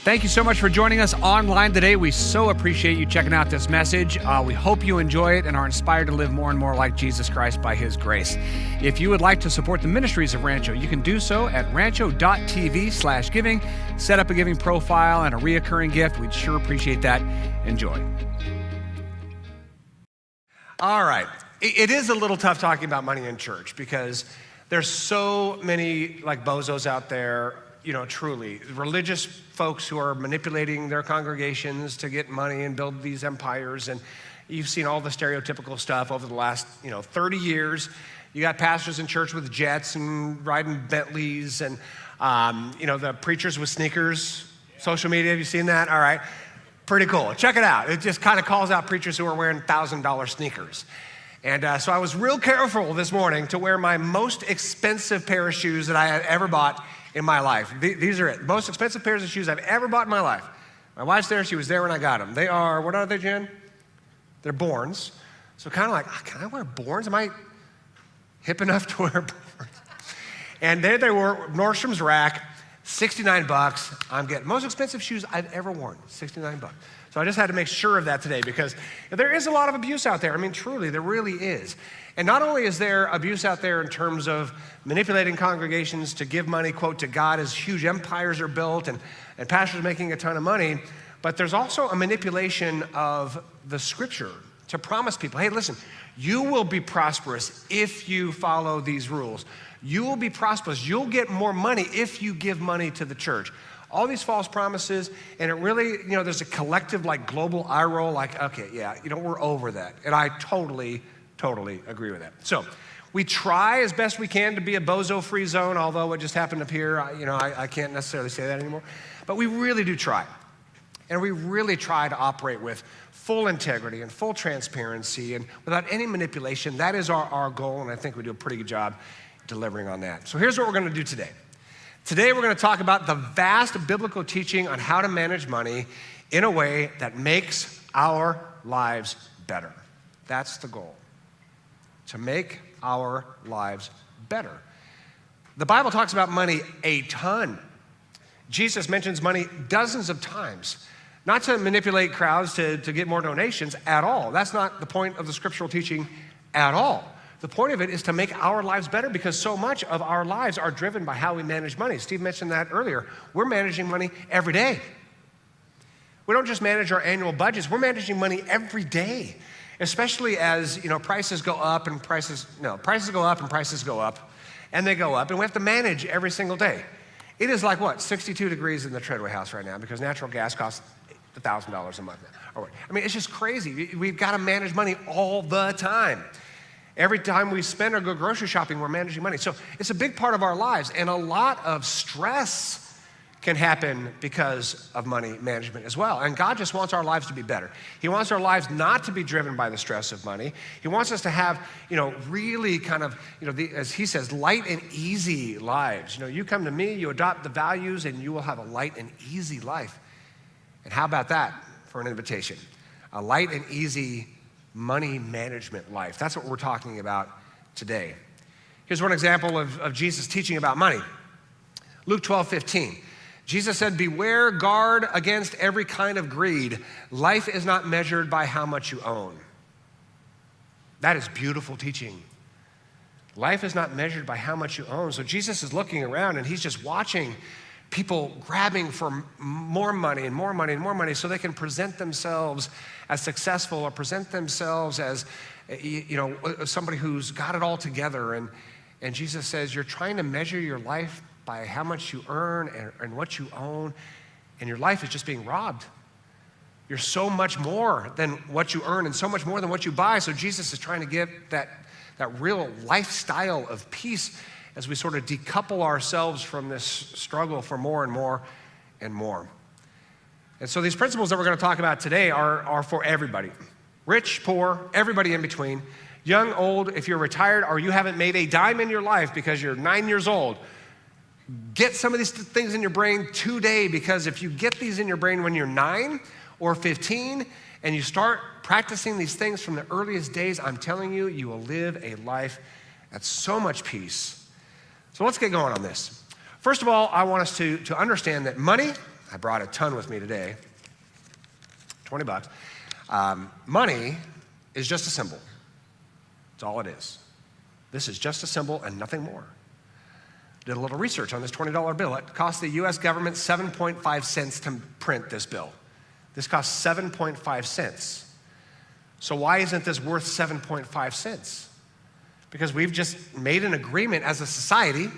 Thank you so much for joining us online today. We so appreciate you checking out this message. We hope you enjoy it and are inspired to live more and more like Jesus Christ by His grace. If you would like to support the ministries of Rancho, you can do so at rancho.tv/giving. Set up a giving profile and a reoccurring gift. We'd sure appreciate that. Enjoy. All right. It is a little tough talking about money in church because there's so many like bozos out there, truly religious folks who are manipulating their congregations to get money and build these empires. And you've seen all the stereotypical stuff over the last, 30 years. You got pastors in church with jets and riding Bentleys and, the preachers with sneakers. Social media, have you seen that? All right. Pretty cool. Check it out. It just kind of calls out preachers who are wearing $1,000 sneakers. And so I was real careful this morning to wear my most expensive pair of shoes that I had ever bought in my life. These are it. Most expensive pairs of shoes I've ever bought in my life. My wife's there. She was there when I got them. They are, what are they, Jen? They're Borns. So kind of like, can I wear Borns? Am I hip enough to wear Borns? And there they were, Nordstrom's rack. $69. I'm getting most expensive shoes I've ever worn, $69. So I just had to make sure of that today because there is a lot of abuse out there. I mean, truly, there really is. And not only is there abuse out there in terms of manipulating congregations to give money, quote, to God as huge empires are built and pastors making a ton of money, but there's also a manipulation of the scripture to promise people, hey, listen, you will be prosperous if you follow these rules. You will be prosperous. You'll get more money if you give money to the church. All these false promises, and it really, there's a collective like global eye roll, like, okay, yeah, we're over that. And I totally agree with that. So we try as best we can to be a bozo-free zone, although it just happened up here, I can't necessarily say that anymore. But we really do try. And we really try to operate with full integrity and full transparency and without any manipulation. That is our goal, and I think we do a pretty good job delivering on that. So here's what we're going to do today. Today we're going to talk about the vast biblical teaching on how to manage money in a way that makes our lives better. That's the goal, to make our lives better. The Bible talks about money a ton. Jesus mentions money dozens of times, not to manipulate crowds to get more donations at all. That's not the point of the scriptural teaching at all. The point of it is to make our lives better because so much of our lives are driven by how we manage money. Steve mentioned that earlier. We're managing money every day. We don't just manage our annual budgets. We're managing money every day, especially as prices go up and prices go up and prices go up, and they go up, and we have to manage every single day. It is like 62 degrees in the Treadway house right now because natural gas costs $1,000 a month. It's just crazy. We've got to manage money all the time. Every time we spend or go grocery shopping, we're managing money. So it's a big part of our lives, and a lot of stress can happen because of money management as well. And God just wants our lives to be better. He wants our lives not to be driven by the stress of money. He wants us to have, really kind of, as He says, light and easy lives. You come to me, you adopt the values, and you will have a light and easy life. And how about that for an invitation? A light and easy money management life. That's what we're talking about today. Here's one example of Jesus teaching about money. Luke 12:15. Jesus said, beware, guard against every kind of greed. Life is not measured by how much you own. That is beautiful teaching. Life is not measured by how much you own. So Jesus is looking around and He's just watching people grabbing for more money and more money and more money so they can present themselves as successful or present themselves as, somebody who's got it all together. And Jesus says, you're trying to measure your life by how much you earn and what you own, and your life is just being robbed. You're so much more than what you earn and so much more than what you buy. So Jesus is trying to give that real lifestyle of peace as we sort of decouple ourselves from this struggle for more and more and more. And so these principles that we're going to talk about today are for everybody. Rich, poor, everybody in between. Young, old, if you're retired or you haven't made a dime in your life because you're 9 years old, get some of these things in your brain today, because if you get these in your brain when you're 9 or 15 and you start practicing these things from the earliest days, I'm telling you, you will live a life at so much peace. So let's get going on this. First of all, I want us to understand that money, I brought a ton with me today, 20 bucks. Money is just a symbol. That's all it is. This is just a symbol and nothing more. Did a little research on this $20 bill. It cost the US government 7.5 cents to print this bill. This cost 7.5 cents. So why isn't this worth 7.5 cents? Because we've just made an agreement as a society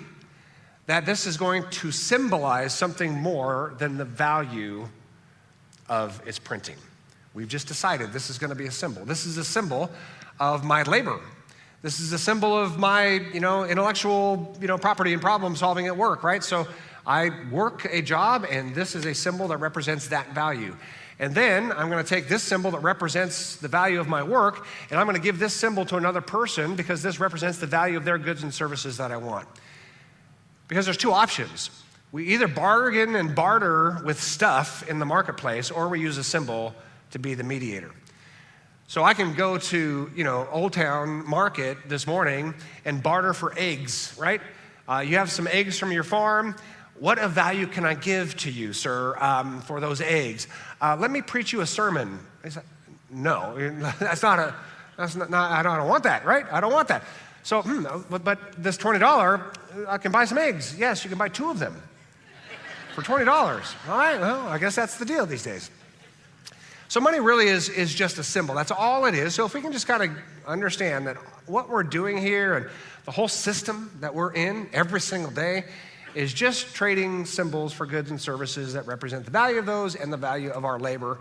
that this is going to symbolize something more than the value of its printing. We've just decided this is going to be a symbol. This is a symbol of my labor. This is a symbol of my, intellectual, property and problem solving at work, right? So I work a job, and this is a symbol that represents that value. And then I'm going to take this symbol that represents the value of my work, and I'm going to give this symbol to another person because this represents the value of their goods and services that I want. Because there's two options. We either bargain and barter with stuff in the marketplace, or we use a symbol to be the mediator. So I can go to, Old Town Market this morning and barter for eggs, right? You have some eggs from your farm. What of value can I give to you, sir, for those eggs? Let me preach you a sermon. I said, no, I don't want that, right? I don't want that. So, but this $20, I can buy some eggs. Yes, you can buy 2 of them for $20. All right, well, I guess that's the deal these days. So money really is just a symbol. That's all it is. So if we can just kind of understand that what we're doing here and the whole system that we're in every single day is just trading symbols for goods and services that represent the value of those and the value of our labor.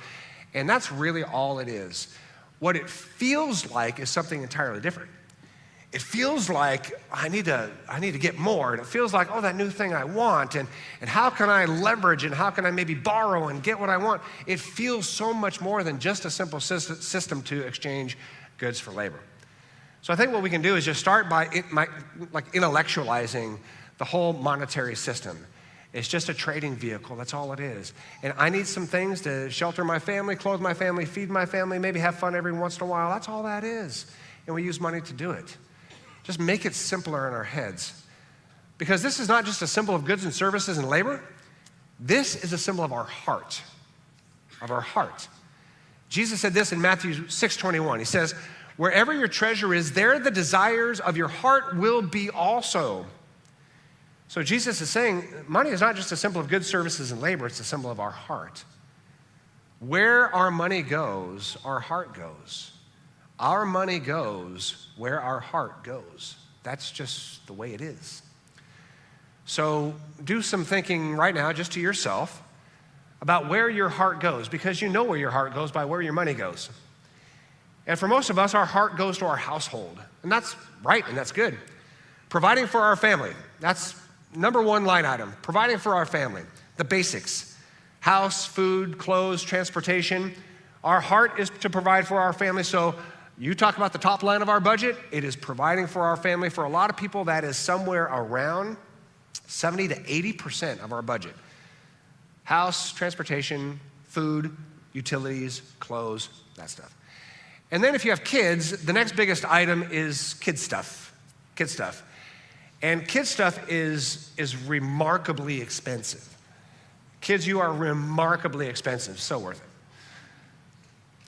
And that's really all it is. What it feels like is something entirely different. It feels like I need to get more. And it feels like, that new thing I want. And how can I leverage and how can I maybe borrow and get what I want? It feels so much more than just a simple system to exchange goods for labor. So I think what we can do is just start by intellectualizing the whole monetary system. It's just a trading vehicle. That's all it is. And I need some things to shelter my family, clothe my family, feed my family, maybe have fun every once in a while. That's all that is. And we use money to do it. Just make it simpler in our heads. Because this is not just a symbol of goods and services and labor. This is a symbol of our heart. Of our heart. Jesus said this in Matthew 6:21. He says, wherever your treasure is, there the desires of your heart will be also. So Jesus is saying money is not just a symbol of goods, services, and labor. It's a symbol of our heart. Where our money goes, our heart goes. Our money goes where our heart goes. That's just the way it is. So do some thinking right now, just to yourself, about where your heart goes, because you know where your heart goes by where your money goes. And for most of us, our heart goes to our household. And that's right, and that's good. Providing for our family, that's number one line item. Providing for our family, the basics. House, food, clothes, transportation. Our heart is to provide for our family, so you talk about the top line of our budget, it is providing for our family. For a lot of people, that is somewhere around 70 to 80% of our budget. House, transportation, food, utilities, clothes, that stuff. And then if you have kids, the next biggest item is kid stuff. Kid stuff. And kid stuff is remarkably expensive. Kids, you are remarkably expensive, so worth it.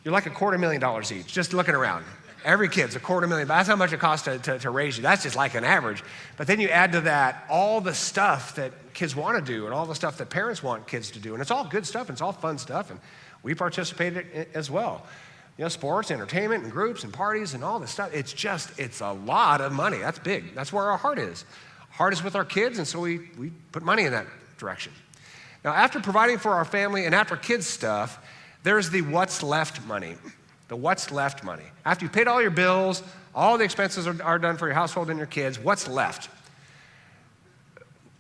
You're like $250,000 each, just looking around. Every kid's $250,000. That's how much it costs to raise you. That's just like an average. But then you add to that all the stuff that kids want to do and all the stuff that parents want kids to do. And it's all good stuff and it's all fun stuff. And we participate in it as well. Sports, entertainment, and groups and parties and all this stuff. It's a lot of money. That's big. That's where our heart is. Heart is with our kids, and so we put money in that direction. Now, after providing for our family and after kids stuff, there's the what's left money. The what's left money. After you paid all your bills, all the expenses are done for your household and your kids, what's left?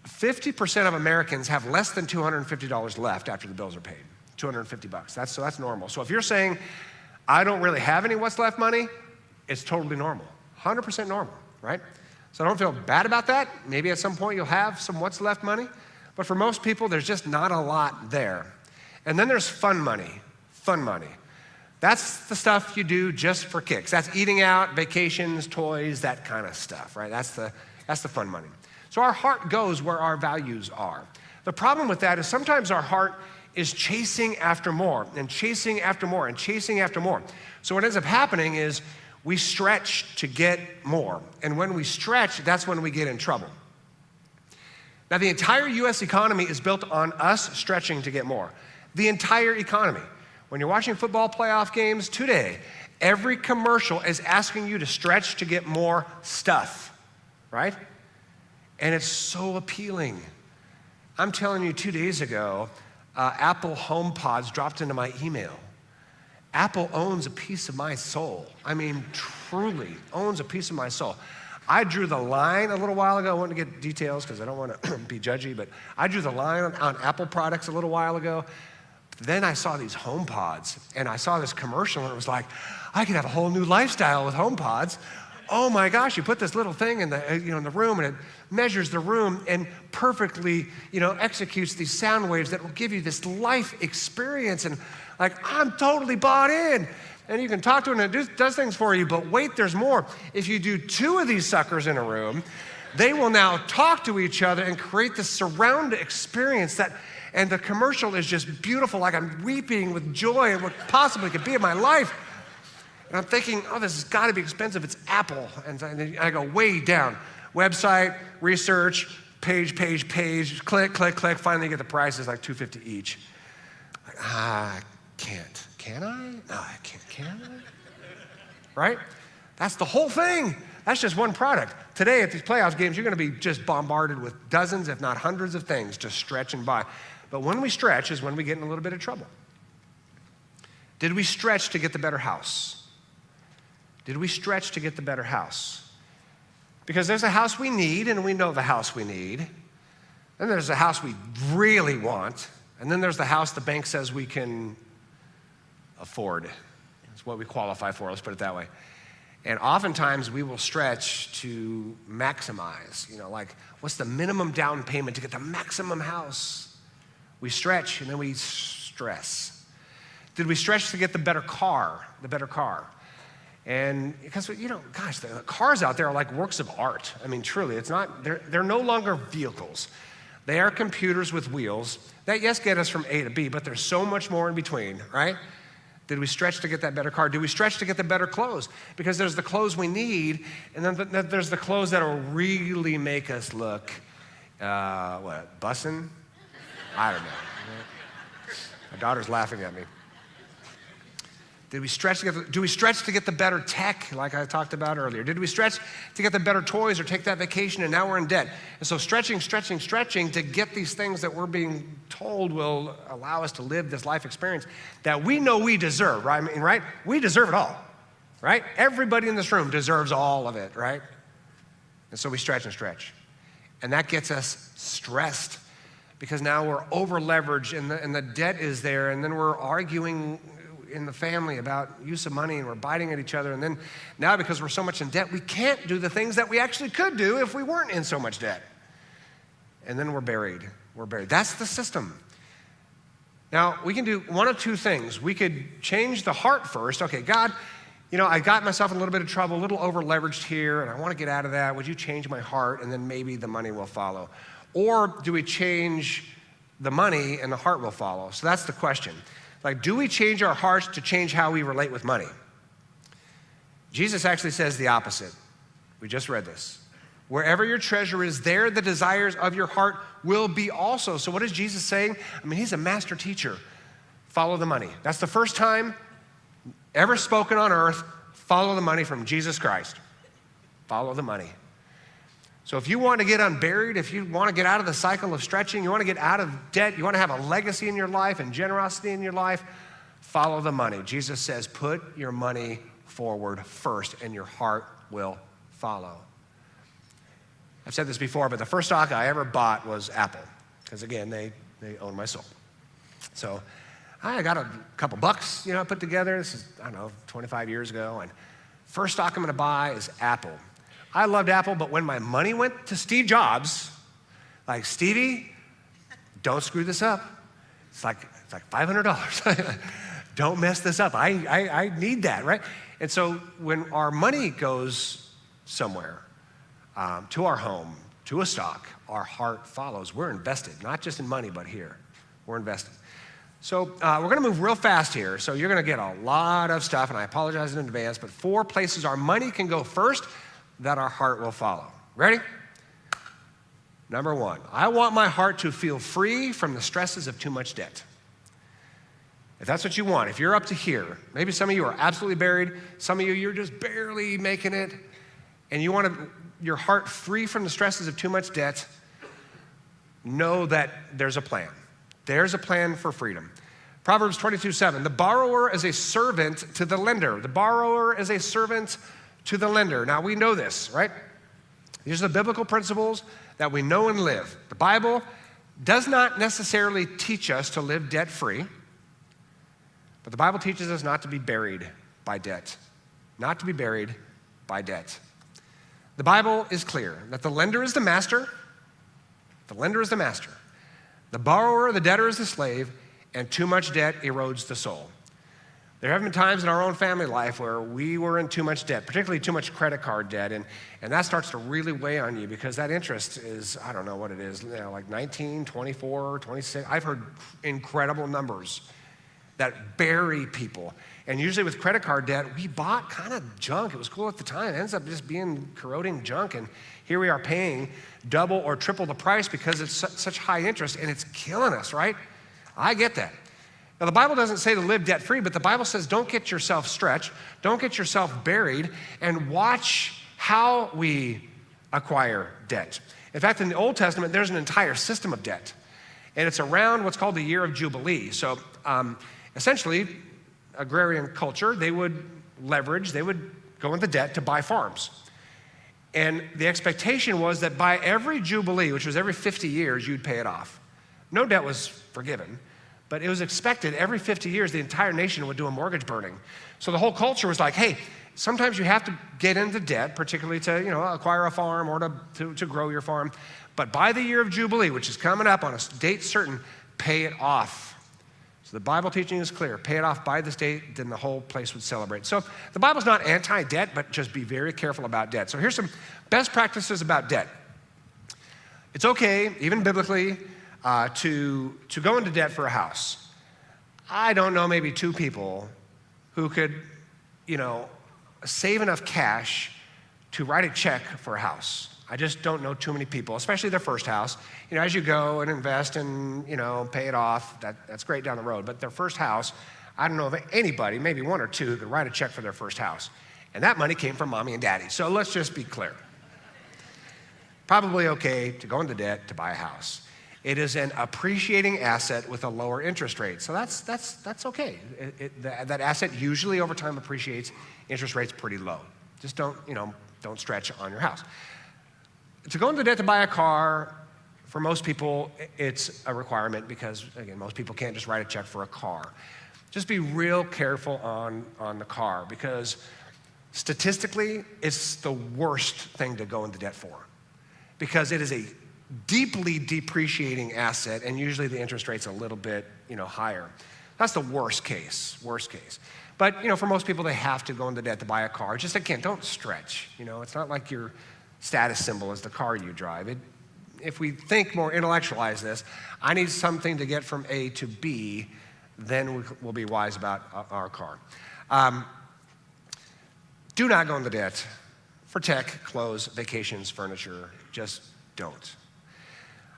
50% of Americans have less than $250 left after the bills are paid. $250. That's normal. So if you're saying, I don't really have any what's left money, it's totally normal. 100% normal, right? So don't feel bad about that. Maybe at some point you'll have some what's left money. But for most people, there's just not a lot there. And then there's fun money. Fun money. That's the stuff you do just for kicks. That's eating out, vacations, toys, that kind of stuff, right? That's the fun money. So our heart goes where our values are. The problem with that is sometimes our heart is chasing after more and chasing after more and chasing after more. So what ends up happening is we stretch to get more. And when we stretch, that's when we get in trouble. Now, the entire US economy is built on us stretching to get more. The entire economy. When you're watching football playoff games today, every commercial is asking you to stretch to get more stuff, right? And it's so appealing. I'm telling you, 2 days ago, Apple HomePods dropped into my email. Apple owns a piece of my soul. I mean, truly owns a piece of my soul. I drew the line a little while ago. I want to get details because I don't want to be judgy, but I drew the line on Apple products a little while ago. Then I saw these HomePods, and I saw this commercial, and it was like, I could have a whole new lifestyle with HomePods. Oh my gosh, you put this little thing in the, in the room, and it measures the room and perfectly, executes these sound waves that will give you this life experience. And like, I'm totally bought in. And you can talk to it, and it does things for you, but wait, there's more. If you do 2 of these suckers in a room, they will now talk to each other and create this surround experience and the commercial is just beautiful, like I'm weeping with joy at what possibly could be in my life. And I'm thinking, oh, this has got to be expensive. It's Apple. And I go way down. Website, research, page, click. Finally you get the prices like $250 each. Like, I can't. Can I? No, I can't. Can I? Right? That's the whole thing. That's just one product. Today at these playoff games, you're going to be just bombarded with dozens, if not hundreds of things just stretching by. But when we stretch is when we get in a little bit of trouble. Did we stretch to get the better house? Did we stretch to get the better house? Because there's a house we need, and we know the house we need. Then there's a house we really want. And then there's the house the bank says we can afford. It's what we qualify for, let's put it that way. And oftentimes we will stretch to maximize, like what's the minimum down payment to get the maximum house? We stretch and then we stress. Did we stretch to get the better car? And because, gosh, the cars out there are like works of art. I mean, truly, it's not, they're no longer vehicles. They are computers with wheels that, yes, get us from A to B, but there's so much more in between, right? Did we stretch to get that better car? Do we stretch to get the better clothes? Because there's the clothes we need, and then there's the clothes that will really make us look, bussin'? I don't know. My daughter's laughing at me. Do we stretch to get the better tech, like I talked about earlier? Did we stretch to get the better toys or take that vacation, and now we're in debt? And so stretching to get these things that we're being told will allow us to live this life experience that we know we deserve, right? I mean, right? We deserve it all, right? Everybody in this room deserves all of it, right? And so we stretch. And that gets us stressed because now we're over leveraged and the debt is there, and then we're arguing in the family about use of money, and we're biting at each other. And then now, because we're so much in debt, we can't do the things that we actually could do if we weren't in so much debt. And then we're buried. That's the system. Now, we can do one of two things. We could change the heart first. Okay, God, I got myself in a little bit of trouble, a little over leveraged here, and I want to get out of that. Would you change my heart? And then maybe the money will follow. Or do we change the money and the heart will follow? So that's the question. Like, do we change our hearts to change how we relate with money? Jesus actually says the opposite. We just read this. Wherever your treasure is, there the desires of your heart will be also. So what is Jesus saying? I mean, he's a master teacher. Follow the money. That's the first time ever spoken on earth. Follow the money from Jesus Christ. Follow the money. So if you want to get unburied, if you want to get out of the cycle of stretching, you want to get out of debt, you want to have a legacy in your life and generosity in your life, follow the money. Jesus says, put your money forward first and your heart will follow. I've said this before, but the first stock I ever bought was Apple, because again, they own my soul. So I got a couple bucks, put together. This is, 25 years ago, and first stock I'm going to buy is Apple. I loved Apple, but when my money went to Steve Jobs, like, Stevie, don't screw this up. It's like $500. Don't mess this up. I need that, right? And so when our money goes somewhere, to our home, to a stock, our heart follows. We're invested, not just in money, but here. We're invested. So we're going to move real fast here. So you're going to get a lot of stuff, and I apologize in advance, but 4 places our money can go first that our heart will follow. Ready? Number 1, I want my heart to feel free from the stresses of too much debt. If that's what you want, if you're up to here, maybe some of you are absolutely buried, some of you, you're just barely making it, and you want your heart free from the stresses of too much debt, know that there's a plan. There's a plan for freedom. Proverbs 22:7, the borrower is a servant to the lender. The borrower is a servant to the lender. Now we know this, right? These are the biblical principles that we know and live. The Bible does not necessarily teach us to live debt-free, but the Bible teaches us not to be buried by debt. Not to be buried by debt. The Bible is clear that the lender is the master. The lender is the master. The borrower, the debtor, is the slave, and too much debt erodes the soul. There have been times in our own family life where we were in too much debt, particularly too much credit card debt, and that starts to really weigh on you because that interest is, I don't know what it is, like 19, 24, 26. I've heard incredible numbers that bury people. And usually with credit card debt, we bought kind of junk. It was cool at the time. It ends up just being corroding junk, and here we are paying double or triple the price because it's such high interest, and it's killing us, right? I get that. Now, the Bible doesn't say to live debt-free, but the Bible says don't get yourself stretched, don't get yourself buried, and watch how we acquire debt. In fact, in the Old Testament, there's an entire system of debt, and it's around what's called the year of Jubilee. So essentially, agrarian culture, they would go into debt to buy farms. And the expectation was that by every Jubilee, which was every 50 years, you'd pay it off. No debt was forgiven, but it was expected every 50 years the entire nation would do a mortgage burning. So the whole culture was like, hey, sometimes you have to get into debt, particularly to acquire a farm or to grow your farm. But by the year of Jubilee, which is coming up on a date certain, pay it off. So the Bible teaching is clear. Pay it off by this date, then the whole place would celebrate. So the Bible's not anti-debt, but just be very careful about debt. So here's some best practices about debt. It's okay, even biblically, to go into debt for a house. I don't know, maybe 2 people who could, save enough cash to write a check for a house. I just don't know too many people, especially their first house. As you go and invest and, pay it off, that's great down the road. But their first house, I don't know of anybody, maybe 1 or 2, who could write a check for their first house. And that money came from mommy and daddy. So let's just be clear. Probably okay to go into debt to buy a house. It is an appreciating asset with a lower interest rate. So that's okay. That asset usually over time appreciates, interest rates pretty low. Just don't stretch on your house. To go into debt to buy a car, for most people, it's a requirement because, again, most people can't just write a check for a car. Just be real careful on the car because statistically, it's the worst thing to go into debt for because it is a deeply depreciating asset and usually the interest rate's a little bit, higher. That's the worst case. But, for most people, they have to go into debt to buy a car. Just, again, don't stretch. It's not like your status symbol is the car you drive. If we think more intellectualize this, I need something to get from A to B, then we'll be wise about our car. Do not go into debt for tech, clothes, vacations, furniture. Just don't.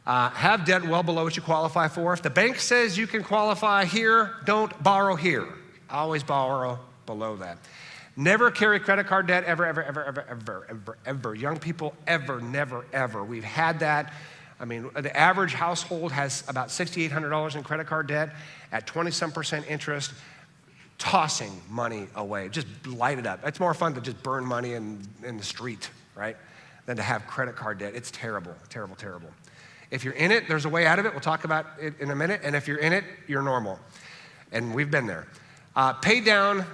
Have debt well below what you qualify for. If the bank says you can qualify here, don't borrow here. Always borrow below that. Never carry credit card debt, ever. Young people, never, ever. We've had that. The average household has about $6,800 in credit card debt at 20-some% interest, tossing money away. Just light it up. It's more fun to just burn money in the street, right, than to have credit card debt. It's terrible, terrible, terrible. If you're in it, there's a way out of it. We'll talk about it in a minute. And if you're in it, you're normal. And we've been there. Pay down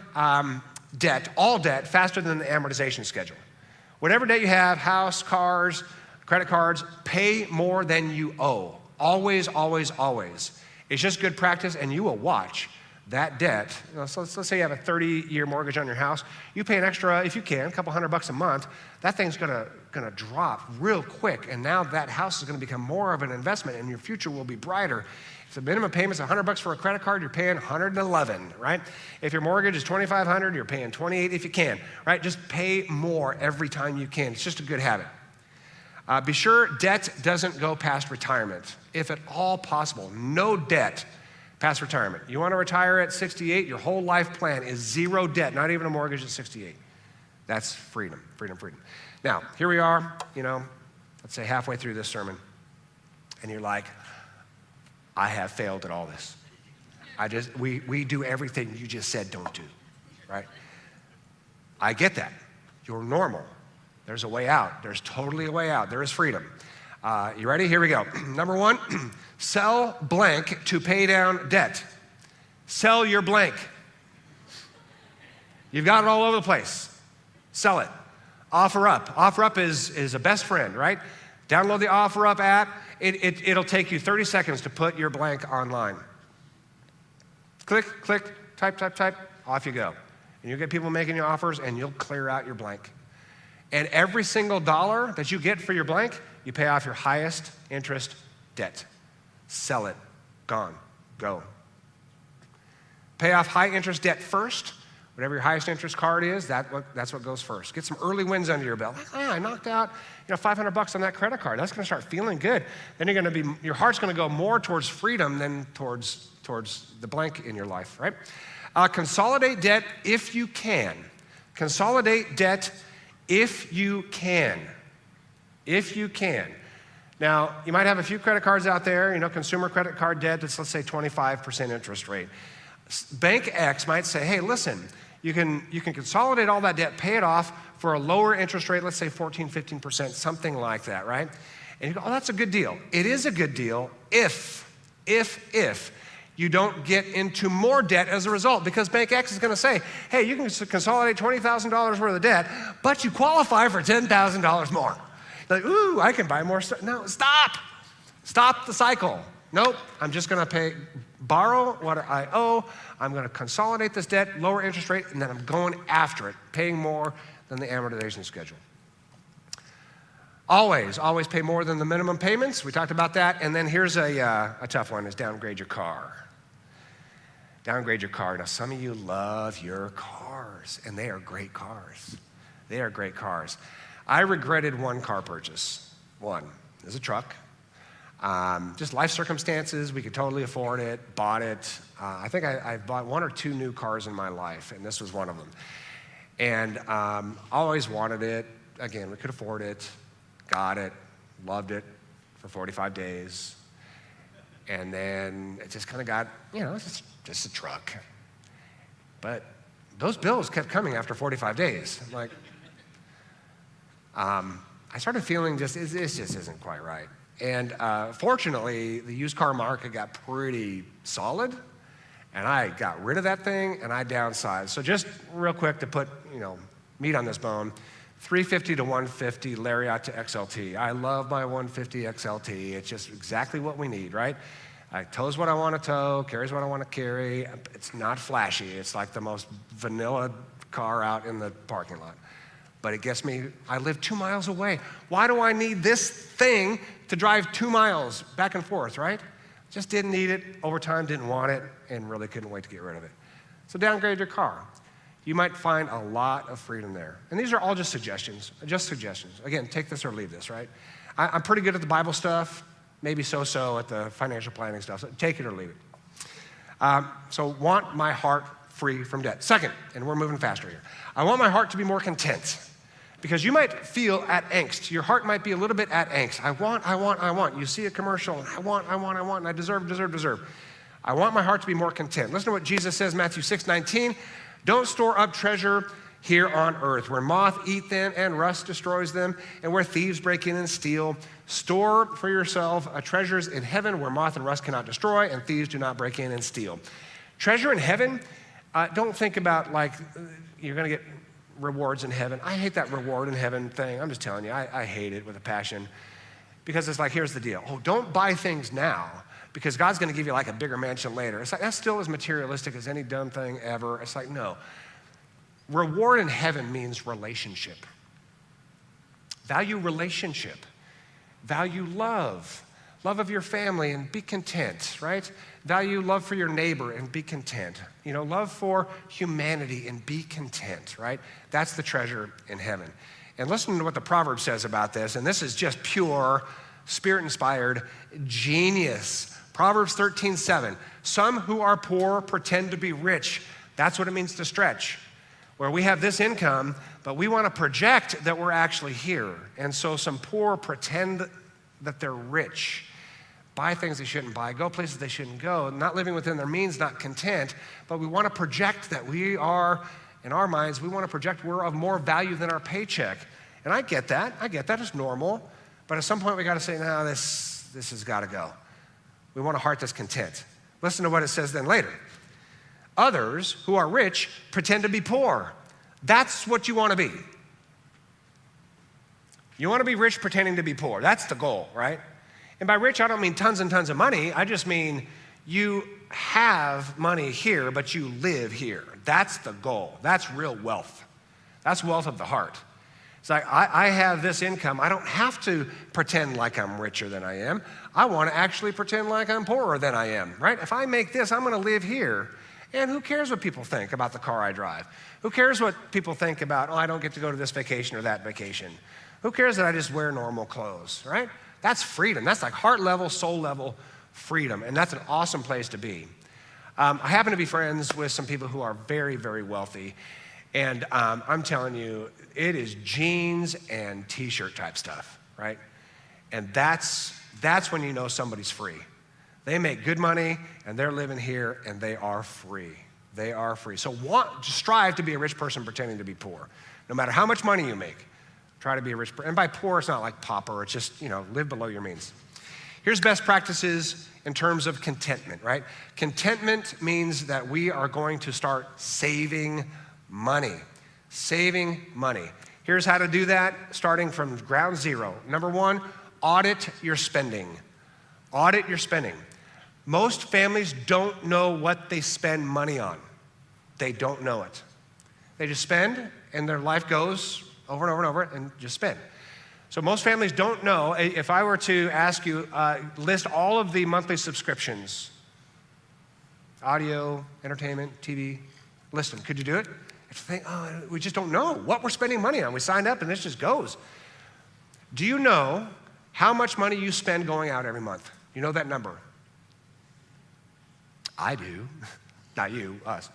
debt, all debt, faster than the amortization schedule. Whatever debt you have, house, cars, credit cards, pay more than you owe. Always, always, always. It's just good practice, and you will watch that debt, so let's say you have a 30-year mortgage on your house, you pay an extra, if you can, a couple $100 a month, that thing's gonna drop real quick, and now that house is gonna become more of an investment, and your future will be brighter. If the minimum payment's $100 for a credit card, you're paying $111, right? If your mortgage is $2,500, you're paying $28 if you can, right? Just pay more every time you can. It's just a good habit. Be sure debt doesn't go past retirement. If at all possible, no debt past retirement. You want to retire at 68, your whole life plan is zero debt, not even a mortgage at 68. That's freedom, freedom, freedom. Now, here we are, let's say halfway through this sermon, and you're like, I have failed at all this. We do everything you just said don't do, right? I get that. You're normal. There's a way out. There's totally a way out. There is freedom. You ready? Here we go. Number one, sell blank to pay down debt. Sell your blank. You've got it all over the place. Sell it. Offer Up. Offer Up is a best friend, right? Download the Offer Up app. It'll take you 30 seconds to put your blank online. Click, click, type, off you go. And you'll get people making you offers, and you'll clear out your blank. And every single dollar that you get for your blank, you pay off your highest interest debt. Sell it. Gone. Go. Pay off high interest debt first. Whatever your highest interest card is, that's what goes first. Get some early wins under your belt. I knocked out $500 on that credit card. That's going to start feeling good. Then your heart's going to go more towards freedom than towards the blank in your life, right? Consolidate debt if you can. Consolidate debt if you can. If you can. Now, you might have a few credit cards out there, consumer credit card debt that's, let's say, 25% interest rate. Bank X might say, hey, listen, you can consolidate all that debt, pay it off for a lower interest rate, let's say 14, 15%, something like that, right? And you go, oh, that's a good deal. It is a good deal if you don't get into more debt as a result, because Bank X is going to say, hey, you can consolidate $20,000 worth of debt, but you qualify for $10,000 more. Like, ooh, I can buy more stuff. No, stop. Stop the cycle. Nope, I'm just going to borrow what I owe. I'm going to consolidate this debt, lower interest rate, and then I'm going after it, paying more than the amortization schedule. Always pay more than the minimum payments. We talked about that. And then here's a tough one, is downgrade your car. Downgrade your car. Now, some of you love your cars, and they are great cars. They are great cars. I regretted one car purchase. One. It was a truck. Just life circumstances, we could totally afford it, bought it. I think I bought one or two new cars in my life, and this was one of them. And always wanted it. Again, we could afford it, got it, loved it for 45 days. And then it just kind of got, it's just a truck. But those bills kept coming after 45 days. I'm like, I started feeling this just isn't quite right. And fortunately, the used car market got pretty solid, and I got rid of that thing, and I downsized. So just real quick to put, meat on this bone, 350 to 150 Lariat to XLT. I love my 150 XLT. It's just exactly what we need, right? It tows what I want to tow, carries what I want to carry. It's not flashy. It's like the most vanilla car out in the parking lot. But it gets me, I live 2 miles away. Why do I need this thing to drive 2 miles back and forth, right? Just didn't need it, over time didn't want it, and really couldn't wait to get rid of it. So downgrade your car. You might find a lot of freedom there. And these are all just suggestions. Again, take this or leave this, right? I'm pretty good at the Bible stuff, maybe so-so at the financial planning stuff, so take it or leave it. So want my heart free from debt. Second, and we're moving faster here, I want my heart to be more content. Because you might feel at angst. Your heart might be a little bit at angst. I want. You see a commercial, and I want, and I deserve. I want my heart to be more content. Listen to what Jesus says, Matthew 6:19. Don't store up treasure here on earth, where moth eat them and rust destroys them, and where thieves break in and steal. Store for yourself treasures in heaven, where moth and rust cannot destroy, and thieves do not break in and steal. Treasure in heaven, don't think about like you're going to get rewards in heaven. I hate that reward in heaven thing. I'm just telling you, I hate it with a passion, because it's like, here's the deal. Oh, don't buy things now, because God's going to give you like a bigger mansion later. It's like, that's still as materialistic as any dumb thing ever. It's like, no. Reward in heaven means relationship. Value relationship. Value love. Love of your family and be content, right? Value love for your neighbor and be content. Love for humanity and be content, right? That's the treasure in heaven. And listen to what the Proverbs says about this, and this is just pure, Spirit-inspired genius. Proverbs 13:7. Some who are poor pretend to be rich. That's what it means to stretch. Where we have this income, but we want to project that we're actually here. And so some poor pretend that they're rich. Buy things they shouldn't buy, go places they shouldn't go, not living within their means, not content, but we want to project that we are, in our minds, we want to project we're of more value than our paycheck. And I get that, it's normal, but at some point we got to say, no, this has got to go. We want a heart that's content. Listen to what it says then later. Others who are rich pretend to be poor. That's what you want to be. You want to be rich pretending to be poor. That's the goal, right? And by rich, I don't mean tons and tons of money. I just mean you have money here, but you live here. That's the goal. That's real wealth. That's wealth of the heart. It's like, I have this income. I don't have to pretend like I'm richer than I am. I want to actually pretend like I'm poorer than I am, right? If I make this, I'm going to live here. And who cares what people think about the car I drive? Who cares what people think about, I don't get to go to this vacation or that vacation? Who cares that I just wear normal clothes, right? That's freedom. That's like heart level, soul level freedom. And that's an awesome place to be. I happen to be friends with some people who are very, very wealthy. And I'm telling you, it is jeans and t-shirt type stuff, right? And that's when you know somebody's free. They make good money and they're living here and they are free. They are free. So strive to be a rich person pretending to be poor. No matter how much money you make, try to be a rich person. And by poor, it's not like pauper. It's just, live below your means. Here's best practices in terms of contentment, right? Contentment means that we are going to start saving money. Saving money. Here's how to do that, starting from ground zero. Number one, audit your spending. Audit your spending. Most families don't know what they spend money on. They don't know it. They just spend, and their life goes over and over and over and just spend. So most families don't know. If I were to ask you, list all of the monthly subscriptions, audio, entertainment, TV, list them. Could you do it? If you think, we just don't know what we're spending money on. We signed up and this just goes. Do you know how much money you spend going out every month? You know that number? I do. Not you, us.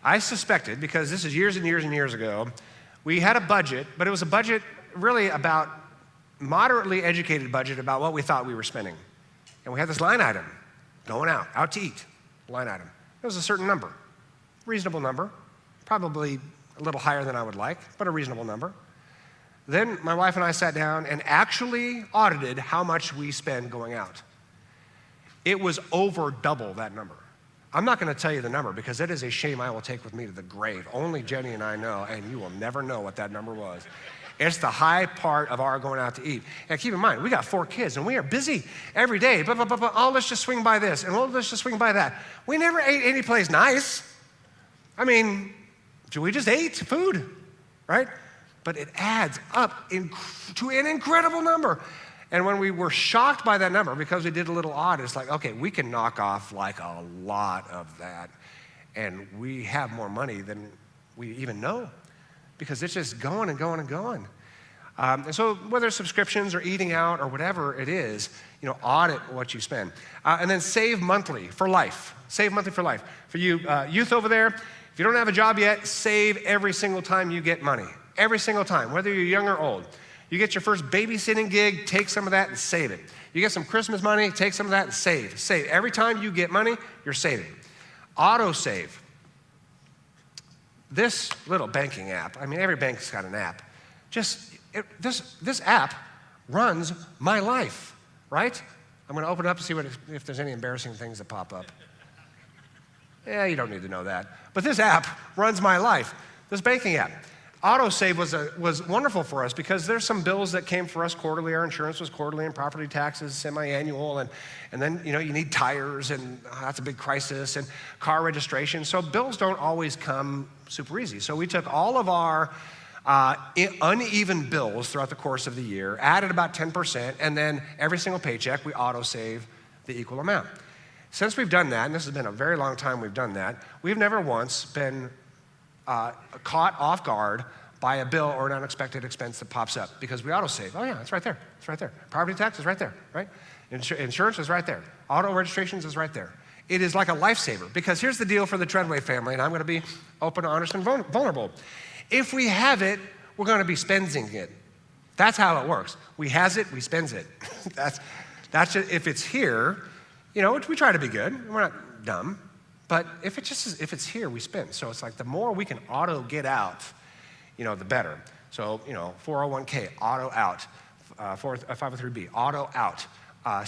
I suspected, because this is years and years and years ago, we had a budget, but it was a budget really about, moderately educated budget about what we thought we were spending. And we had this line item, going out to eat, line item. It was a certain number, reasonable number, probably a little higher than I would like, but a reasonable number. Then my wife and I sat down and actually audited how much we spend going out. It was over double that number. I'm not going to tell you the number because it is a shame I will take with me to the grave. Only Jenny and I know, and you will never know what that number was. It's the high part of our going out to eat. And keep in mind, we got 4 kids, and we are busy every day. Oh, let's just swing by this, and let's just swing by that. We never ate any place nice. I mean, we just ate food, right? But it adds up to an incredible number. And when we were shocked by that number, because we did a little odd, it's like, okay, we can knock off like a lot of that. And we have more money than we even know, because it's just going and going and going. And so whether it's subscriptions or eating out or whatever it is, audit what you spend. And then save monthly for life. Save monthly for life. For you youth over there, if you don't have a job yet, save every single time you get money. Every single time, whether you're young or old. You get your first babysitting gig, take some of that and save it. You get some Christmas money, take some of that and save. Save. Every time you get money, you're saving. Auto save. This little banking app, every bank's got an app. This app runs my life, right? I'm going to open it up to see if there's any embarrassing things that pop up. Yeah, you don't need to know that. But this app runs my life, this banking app. Autosave was wonderful for us because there's some bills that came for us quarterly. Our insurance was quarterly and property taxes semi-annual. And then, you need tires and that's a big crisis and car registration. So bills don't always come super easy. So we took all of our uneven bills throughout the course of the year, added about 10%, and then every single paycheck we autosave the equal amount. Since we've done that, and this has been a very long time we've done that, we've never once been caught off guard by a bill or an unexpected expense that pops up because we autosave. Oh yeah, it's right there. It's right there. Property tax is right there, right? Insurance is right there. Auto registrations is right there. It is like a lifesaver because here's the deal for the Treadway family, and I'm going to be open, honest, and vulnerable. If we have it, we're going to be spending it. That's how it works. We has it, we spends it. that's just, if it's here, we try to be good. We're not dumb. But if it's here, we spend. So it's like the more we can auto get out, the better. So, 401k, auto out. 503b, auto out.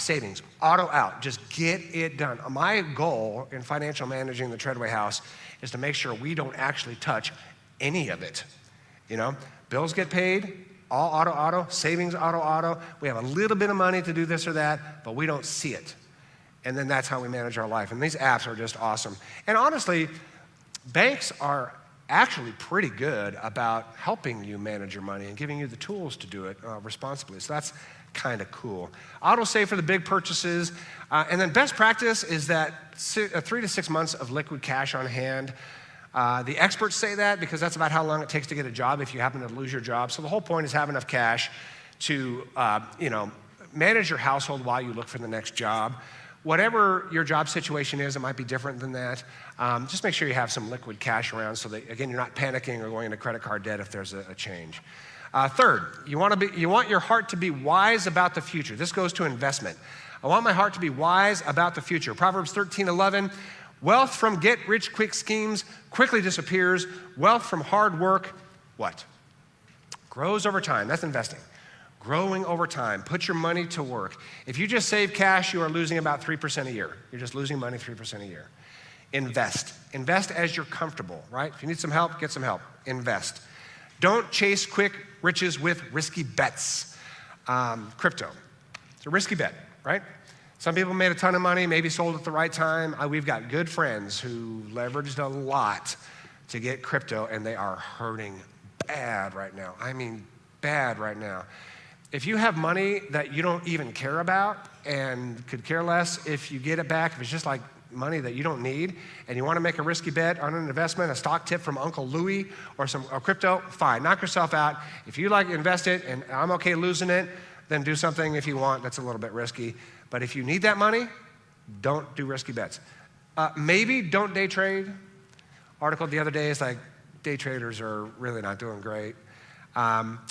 Savings, auto out. Just get it done. My goal in financial managing the Treadway house is to make sure we don't actually touch any of it. Bills get paid, all auto, savings, auto. We have a little bit of money to do this or that, but we don't see it. And then that's how we manage our life. And these apps are just awesome. And honestly, banks are actually pretty good about helping you manage your money and giving you the tools to do it responsibly. So that's kind of cool. Autosave for the big purchases. And then best practice is that 3 to 6 months of liquid cash on hand. The experts say that because that's about how long it takes to get a job if you happen to lose your job. So the whole point is have enough cash to, manage your household while you look for the next job. Whatever your job situation is, it might be different than that. Just make sure you have some liquid cash around so that, again, you're not panicking or going into credit card debt if there's a change. Third, you want your heart to be wise about the future. This goes to investment. I want my heart to be wise about the future. Proverbs 13:11, wealth from get-rich-quick schemes quickly disappears. Wealth from hard work, what? Grows over time. That's investing. Growing over time. Put your money to work. If you just save cash, you are losing about 3% a year. You're just losing money 3% a year. Invest. Invest as you're comfortable, right? If you need some help, get some help. Invest. Don't chase quick riches with risky bets. Crypto. It's a risky bet, right? Some people made a ton of money, maybe sold at the right time. We've got good friends who leveraged a lot to get crypto, and they are hurting bad right now. I mean, bad right now. If you have money that you don't even care about and could care less if you get it back, if it's just like money that you don't need and you want to make a risky bet on an investment, a stock tip from Uncle Louie or crypto, fine, knock yourself out. If you like to invest it and I'm okay losing it, then do something if you want that's a little bit risky. But if you need that money, don't do risky bets. Maybe don't day trade. Article the other day is like, day traders are really not doing great.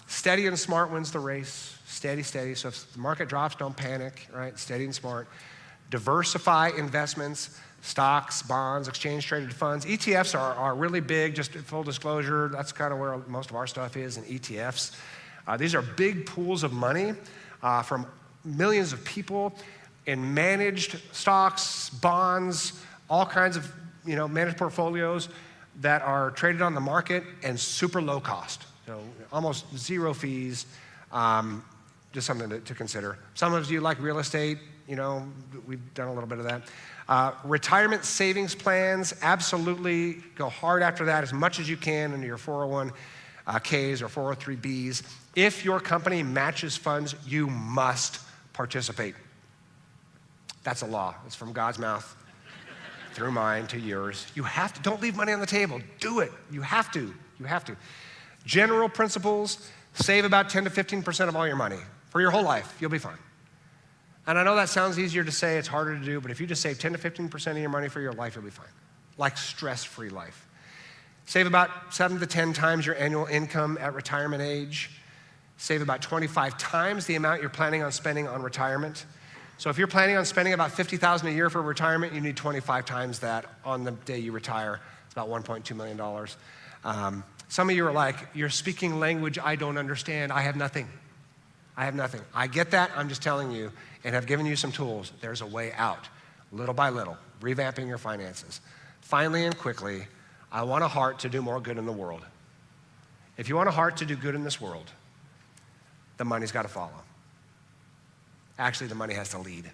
Steady and smart wins the race. Steady. So if the market drops, don't panic, right? Steady and smart. Diversify investments, stocks, bonds, exchange-traded funds. ETFs are really big, just full disclosure. That's kind of where most of our stuff is in ETFs. These are big pools of money from millions of people in managed stocks, bonds, all kinds of managed portfolios that are traded on the market and super low cost. So almost zero fees, just something to consider. Some of you like real estate, we've done a little bit of that. Retirement savings plans, absolutely go hard after that as much as you can into your 401ks or 403bs. If your company matches funds, you must participate. That's a law. It's from God's mouth through mine to yours. You have to, don't leave money on the table. Do it. You have to. General principles, save about 10 to 15% of all your money for your whole life. You'll be fine. And I know that sounds easier to say, it's harder to do, but if you just save 10 to 15% of your money for your life, you'll be fine. Like stress-free life. Save about 7 to 10 times your annual income at retirement age. Save about 25 times the amount you're planning on spending on retirement. So if you're planning on spending about $50,000 a year for retirement, you need 25 times that on the day you retire. It's about $1.2 million. Some of you are like, you're speaking language I don't understand. I have nothing. I get that. I'm just telling you and have given you some tools. There's a way out, little by little, revamping your finances. Finally and quickly, I want a heart to do more good in the world. If you want a heart to do good in this world, the money's got to follow. Actually, the money has to lead.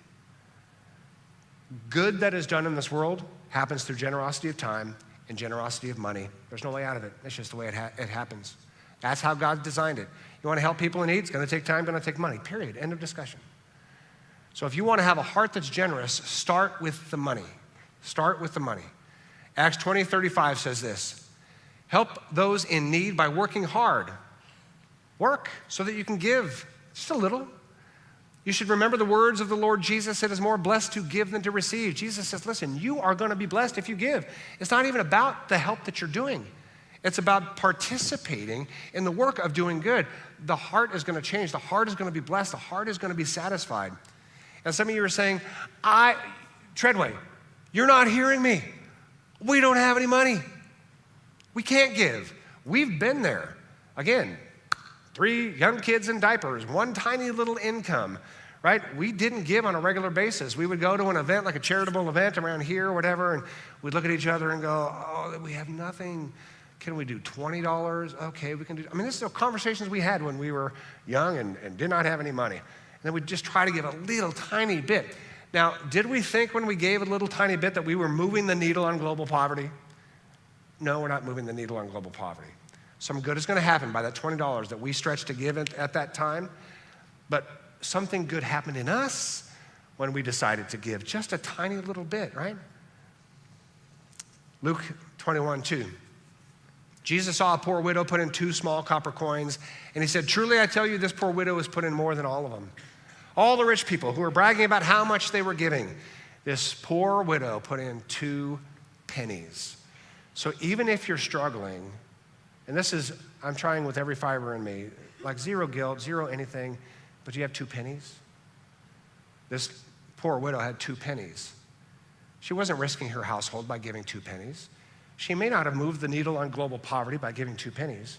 Good that is done in this world happens through generosity of time and generosity of money. There's no way out of it. It's just the way it happens. That's how God designed it. You want to help people in need? It's going to take time, going to take money, period. End of discussion. So if you want to have a heart that's generous, start with the money. Start with the money. Acts 20:35 says this, help those in need by working hard. Work so that you can give just a little. You should remember the words of the Lord Jesus. It is more blessed to give than to receive. Jesus says, listen, you are going to be blessed if you give. It's not even about the help that you're doing. It's about participating in the work of doing good. The heart is going to change. The heart is going to be blessed. The heart is going to be satisfied. And some of you are saying, Treadway, you're not hearing me. We don't have any money. We can't give. We've been there. Again, 3 young kids in diapers, 1 tiny little income, right? We didn't give on a regular basis. We would go to an event, like a charitable event around here or whatever, and we'd look at each other and go, oh, we have nothing. Can we do $20? Okay, we can do. I mean, this is the conversations we had when we were young and did not have any money. And then we'd just try to give a little tiny bit. Now, did we think when we gave a little tiny bit that we were moving the needle on global poverty? No, we're not moving the needle on global poverty. Some good is going to happen by that $20 that we stretched to give at that time, but something good happened in us when we decided to give just a tiny little bit, right? Luke 21:2. Jesus saw a poor widow put in 2 small copper coins, and he said, truly I tell you, this poor widow has put in more than all of them. All the rich people who were bragging about how much they were giving, this poor widow put in 2 pennies. So even if you're struggling, and this is, I'm trying with every fiber in me, like zero guilt, zero anything, but you have 2 pennies. This poor widow had 2 pennies. She wasn't risking her household by giving 2 pennies. She may not have moved the needle on global poverty by giving 2 pennies,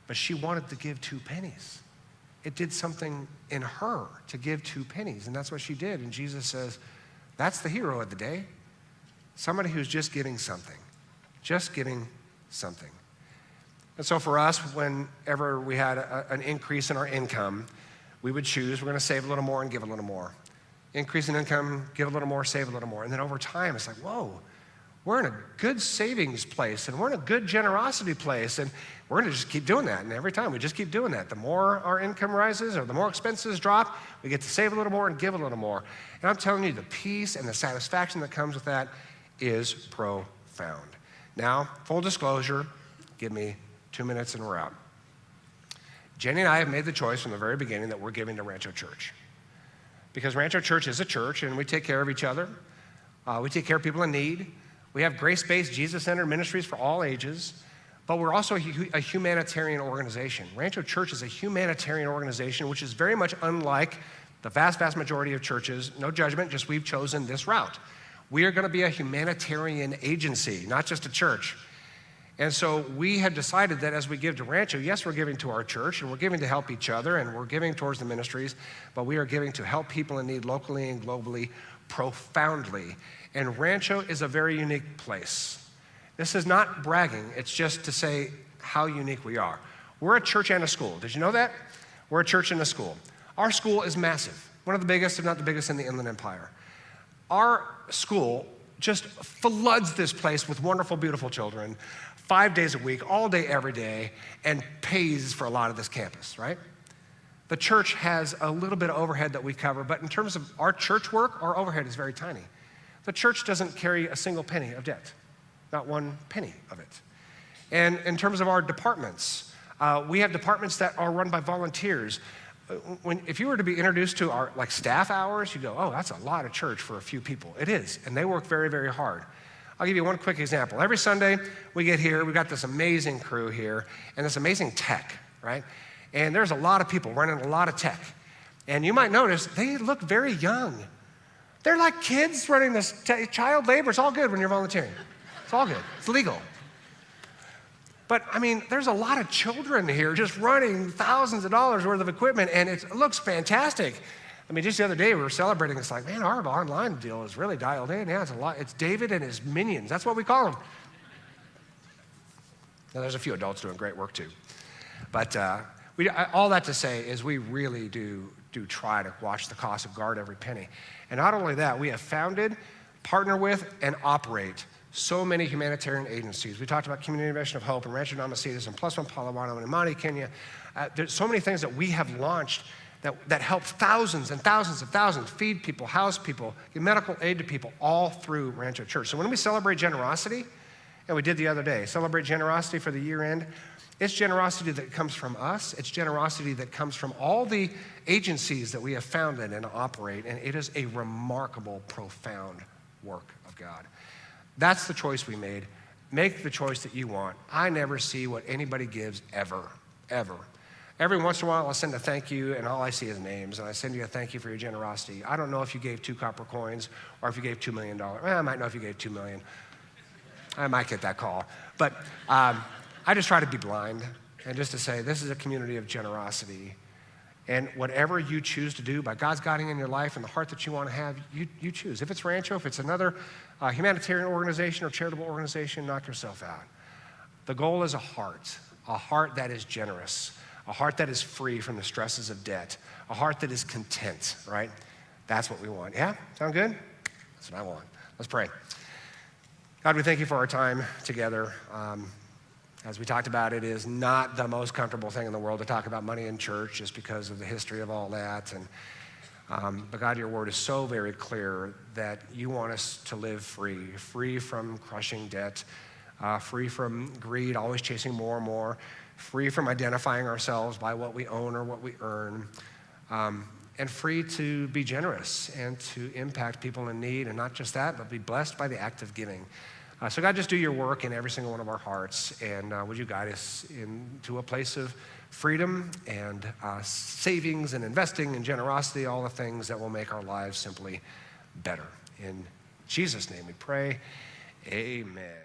but she wanted to give 2 pennies. It did something in her to give 2 pennies, and that's what she did. And Jesus says, that's the hero of the day. Somebody who's just giving something, just giving something. And so for us, whenever we had an increase in our income, we would choose, we're going to save a little more and give a little more. Increase in income, give a little more, save a little more. And then over time, it's like, whoa, we're in a good savings place, and we're in a good generosity place, and we're going to just keep doing that. And every time we just keep doing that. The more our income rises or the more expenses drop, we get to save a little more and give a little more. And I'm telling you, the peace and the satisfaction that comes with that is profound. Now, full disclosure, give me 2 minutes and we're out. Jenny and I have made the choice from the very beginning that we're giving to Rancho Church. Because Rancho Church is a church and we take care of each other. We take care of people in need. We have grace-based, Jesus-centered ministries for all ages, but we're also a humanitarian organization. Rancho Church is a humanitarian organization, which is very much unlike the vast, vast majority of churches. No judgment, just we've chosen this route. We are going to be a humanitarian agency, not just a church. And so we have decided that as we give to Rancho, yes, we're giving to our church, and we're giving to help each other, and we're giving towards the ministries, but we are giving to help people in need locally and globally profoundly. And Rancho is a very unique place. This is not bragging. It's just to say how unique we are. We're a church and a school. Did you know that? We're a church and a school. Our school is massive. One of the biggest, if not the biggest, in the Inland Empire. Our school just floods this place with wonderful, beautiful children, 5 days a week, all day, every day, and pays for a lot of this campus, right? The church has a little bit of overhead that we cover, but in terms of our church work, our overhead is very tiny. The church doesn't carry a single penny of debt, not 1 penny of it. And in terms of our departments, we have departments that are run by volunteers. If you were to be introduced to our staff hours, you go, oh, that's a lot of church for a few people. It is, and they work very, very hard. I'll give you one quick example. Every Sunday we get here, we've got this amazing crew here and this amazing tech, right? And there's a lot of people running a lot of tech. And you might notice they look very young. They're like kids running this child labor. It's all good when you're volunteering. It's all good. It's legal. But I mean, there's a lot of children here just running thousands of dollars worth of equipment, and it looks fantastic. I mean, just the other day we were celebrating. It's like, man, our online deal is really dialed in. Yeah, it's a lot. It's David and his minions. That's what we call them. Now, there's a few adults doing great work too. But all that to say is we really do try to watch the cost and guard every penny. And not only that, we have founded, partner with, and operate so many humanitarian agencies. We talked about Community Mission of Hope and Rancho and Plus One Palawano and Imani, Kenya. There's so many things that we have launched that help thousands and thousands of thousands feed people, house people, give medical aid to people, all through Rancho Church. So when we celebrate generosity, and we did the other day, celebrate generosity for the year end, it's generosity that comes from us. It's generosity that comes from all the agencies that we have founded and operate, and it is a remarkable, profound work of God. That's the choice we made. Make the choice that you want. I never see what anybody gives ever, ever. Every once in a while, I'll send a thank you, and all I see is names, and I send you a thank you for your generosity. I don't know if you gave 2 copper coins or if you gave $2 million. Well, I might know if you gave $2 million. I might get that call. But I just try to be blind and just to say this is a community of generosity. And whatever you choose to do by God's guiding in your life and the heart that you want to have, you choose. If it's Rancho, if it's another humanitarian organization or charitable organization, knock yourself out. The goal is a heart that is generous, a heart that is free from the stresses of debt, a heart that is content, right? That's what we want. Yeah? Sound good? That's what I want. Let's pray. God, we thank you for our time together. As we talked about, it is not the most comfortable thing in the world to talk about money in church just because of the history of all that. But God, your word is so very clear that you want us to live free from crushing debt, free from greed, always chasing more and more, free from identifying ourselves by what we own or what we earn, and free to be generous and to impact people in need, and not just that, but be blessed by the act of giving. So God, just do your work in every single one of our hearts, and would you guide us into a place of freedom and savings and investing and generosity, all the things that will make our lives simply better. In Jesus' name we pray, amen.